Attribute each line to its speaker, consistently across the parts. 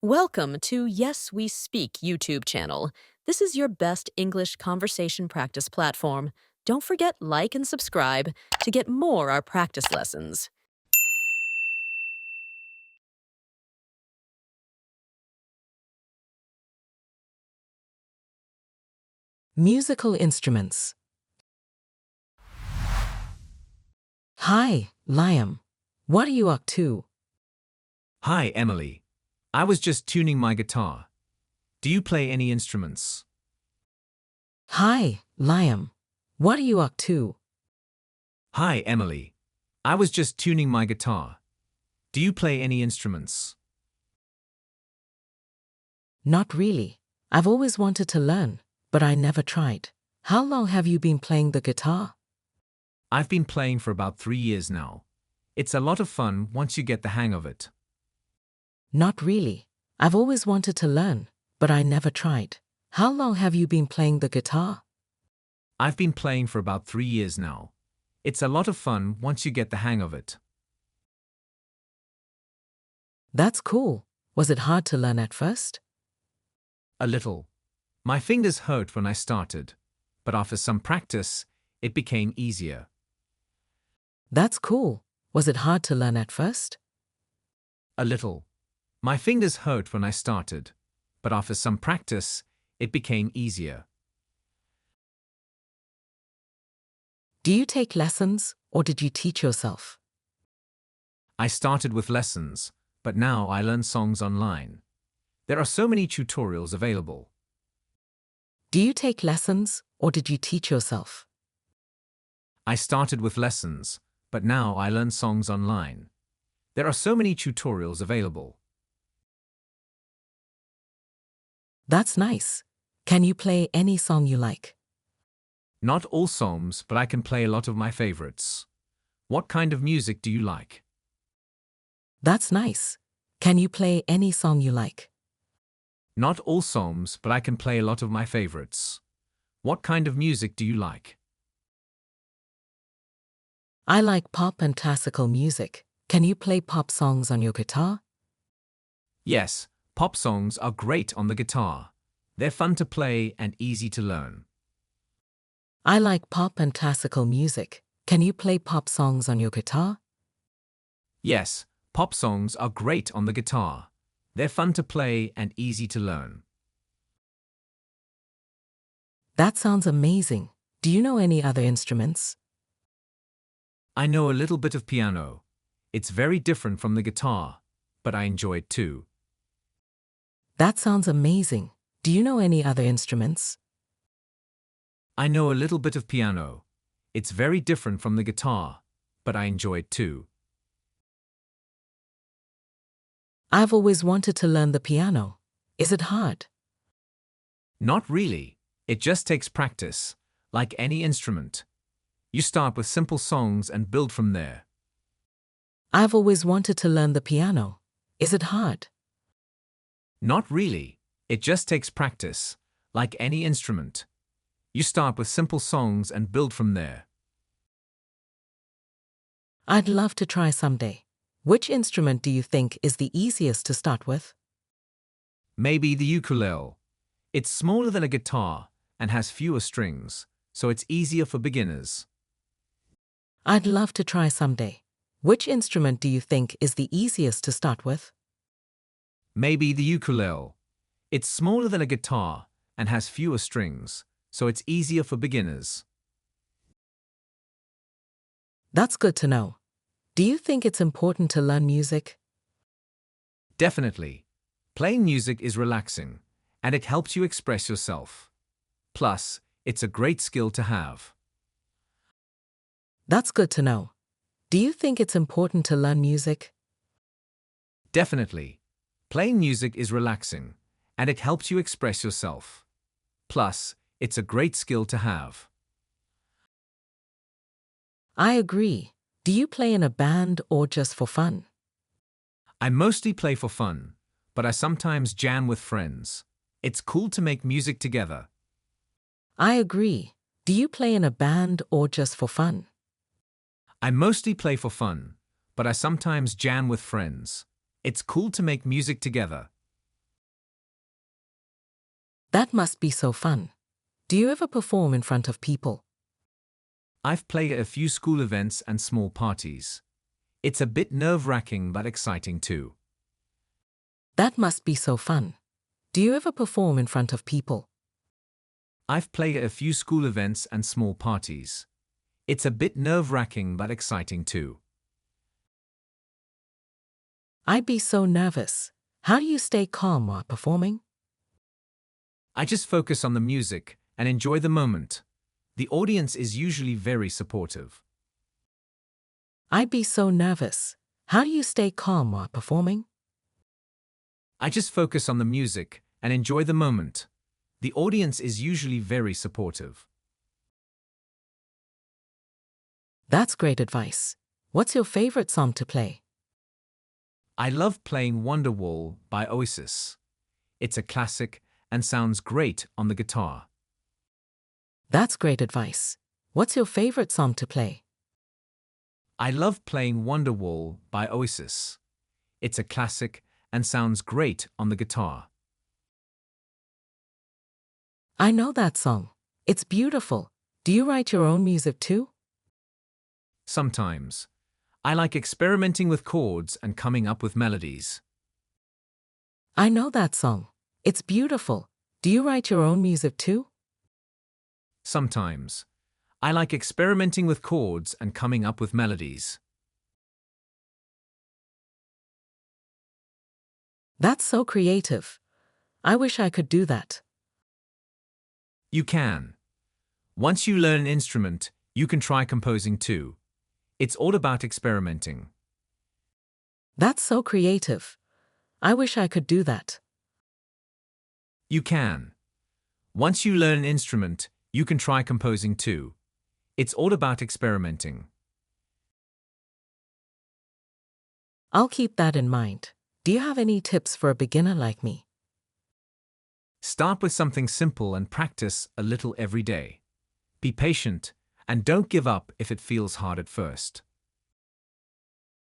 Speaker 1: Welcome to Yes We Speak YouTube channel. This is your best English conversation practice platform. Don't forget like and subscribe to get more our practice lessons.
Speaker 2: Musical instruments. Hi, Liam. What are you up to?
Speaker 3: Hi, Emily. I was just tuning my guitar. Do you play any instruments?
Speaker 2: Hi, Liam. What are you up to?
Speaker 3: Hi, Emily. I was just tuning my guitar. Do you play any instruments?
Speaker 2: Not really. I've always wanted to learn, but I never tried. How long have you been playing the guitar?
Speaker 3: I've been playing for about 3 years now. It's a lot of fun once you get the hang of it.
Speaker 2: Not really. I've always wanted to learn, but I never tried. How long have you been playing the guitar?
Speaker 3: I've been playing for about 3 years now. It's a lot of fun once you get the hang of it.
Speaker 2: That's cool. Was it hard to learn at first?
Speaker 3: A little. My fingers hurt when I started, but after some practice, it became easier.
Speaker 2: That's cool. Was it hard to learn at first?
Speaker 3: A little. My fingers hurt when I started, but after some practice, it became easier.
Speaker 2: Do you take lessons, or did you teach yourself?
Speaker 3: I started with lessons, but now I learn songs online. There are so many tutorials available.
Speaker 2: Do you take lessons, or did you teach yourself?
Speaker 3: I started with lessons, but now I learn songs online. There are so many tutorials available.
Speaker 2: That's nice. Can you play any song you like?
Speaker 3: Not all songs, but I can play a lot of my favorites. What kind of music do you like?
Speaker 2: That's nice. Can you play any song you like?
Speaker 3: Not all songs, but I can play a lot of my favorites. What kind of music do you like?
Speaker 2: I like pop and classical music. Can you play pop songs on your guitar?
Speaker 3: Yes, pop songs are great on the guitar. They're fun to play and easy to learn.
Speaker 2: I like pop and classical music. Can you play pop songs on your guitar?
Speaker 3: Yes, pop songs are great on the guitar. They're fun to play and easy to learn.
Speaker 2: That sounds amazing. Do you know any other instruments?
Speaker 3: I know a little bit of piano. It's very different from the guitar, but I enjoy it too.
Speaker 2: That sounds amazing. Do you know any other instruments?
Speaker 3: I know a little bit of piano. It's very different from the guitar, but I enjoy it too.
Speaker 2: I've always wanted to learn the piano. Is it hard?
Speaker 3: Not really. It just takes practice, like any instrument. You start with simple songs and build from there.
Speaker 2: I've always wanted to learn the piano. Is it hard?
Speaker 3: Not really. It just takes practice, like any instrument. You start with simple songs and build from there.
Speaker 2: I'd love to try someday. Which instrument do you think is the easiest to start with?
Speaker 3: Maybe the ukulele. It's smaller than a guitar and has fewer strings, so it's easier for beginners.
Speaker 2: I'd love to try someday. Which instrument do you think is the easiest to start with?
Speaker 3: Maybe the ukulele. It's smaller than a guitar and has fewer strings, so it's easier for beginners.
Speaker 2: That's good to know. Do you think it's important to learn music?
Speaker 3: Definitely. Playing music is relaxing, and it helps you express yourself. Plus, it's a great skill to have.
Speaker 2: That's good to know. Do you think it's important to learn music?
Speaker 3: Definitely. Playing music is relaxing, and it helps you express yourself. Plus, it's a great skill to have.
Speaker 2: I agree. Do you play in a band or just for fun?
Speaker 3: I mostly play for fun, but I sometimes jam with friends. It's cool to make music together.
Speaker 2: I agree. Do you play in a band or just for fun?
Speaker 3: I mostly play for fun, but I sometimes jam with friends. It's cool to make music together.
Speaker 2: That must be so fun. Do you ever perform in front of people?
Speaker 3: I've played at a few school events and small parties. It's a bit nerve-wracking but exciting too.
Speaker 2: That must be so fun. Do you ever perform in front of people?
Speaker 3: I've played at a few school events and small parties. It's a bit nerve-wracking but exciting too.
Speaker 2: I'd be so nervous. How do you stay calm while performing?
Speaker 3: I just focus on the music and enjoy the moment. The audience is usually very supportive.
Speaker 2: I'd be so nervous. How do you stay calm while performing?
Speaker 3: I just focus on the music and enjoy the moment. The audience is usually very supportive.
Speaker 2: That's great advice. What's your favorite song to play?
Speaker 3: I love playing Wonderwall by Oasis. It's a classic and sounds great on the guitar.
Speaker 2: That's great advice. What's your favorite song to play?
Speaker 3: I love playing Wonderwall by Oasis. It's a classic and sounds great on the guitar.
Speaker 2: I know that song. It's beautiful. Do you write your own music too?
Speaker 3: Sometimes. I like experimenting with chords and coming up with melodies.
Speaker 2: I know that song. It's beautiful. Do you write your own music too?
Speaker 3: Sometimes. I like experimenting with chords and coming up with melodies.
Speaker 2: That's so creative. I wish I could do that.
Speaker 3: You can. Once you learn an instrument, you can try composing too. It's all about experimenting.
Speaker 2: That's so creative. I wish I could do that.
Speaker 3: You can. Once you learn an instrument, you can try composing too. It's all about experimenting.
Speaker 2: I'll keep that in mind. Do you have any tips for a beginner like me?
Speaker 3: Start with something simple and practice a little every day. Be patient and don't give up if it feels hard at first.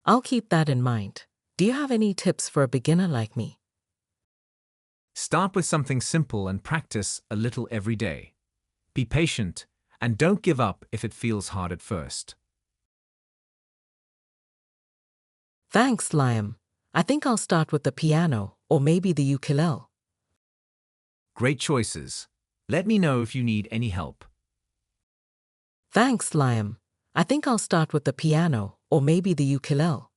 Speaker 2: I'll keep that in mind. Do you have any tips for a beginner like me?
Speaker 3: Start with something simple and practice a little every day. Be patient and don't give up if it feels hard at first.
Speaker 2: Thanks, Liam. I think I'll start with the piano or maybe the ukulele.
Speaker 3: Great choices. Let me know if you need any help.
Speaker 2: Thanks, Liam. I think I'll start with the piano or maybe the ukulele.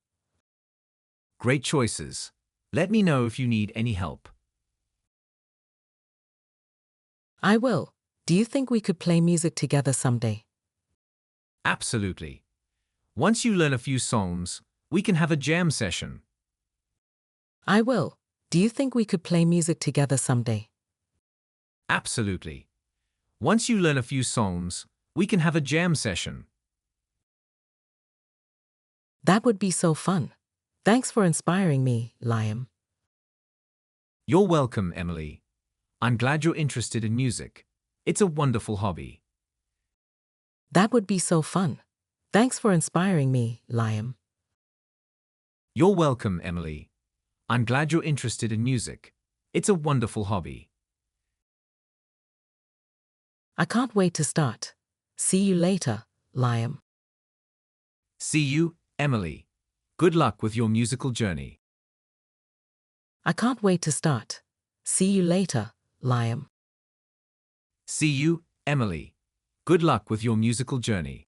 Speaker 3: Great choices. Let me know if you need any help.
Speaker 2: I will. Do you think we could play music together someday?
Speaker 3: Absolutely. Once you learn a few songs, we can have a jam session.
Speaker 2: I will. Do you think we could play music together someday?
Speaker 3: Absolutely. Once you learn a few songs, we can have a jam session.
Speaker 2: That would be so fun. Thanks for inspiring me, Liam.
Speaker 3: You're welcome, Emily. I'm glad you're interested in music. It's a wonderful hobby.
Speaker 2: That would be so fun. Thanks for inspiring me, Liam.
Speaker 3: You're welcome, Emily. I'm glad you're interested in music. It's a wonderful hobby.
Speaker 2: I can't wait to start. See you later, Liam.
Speaker 3: See you, Emily. Good luck with your musical journey.
Speaker 2: I can't wait to start. See you later, Liam.
Speaker 3: See you, Emily. Good luck with your musical journey.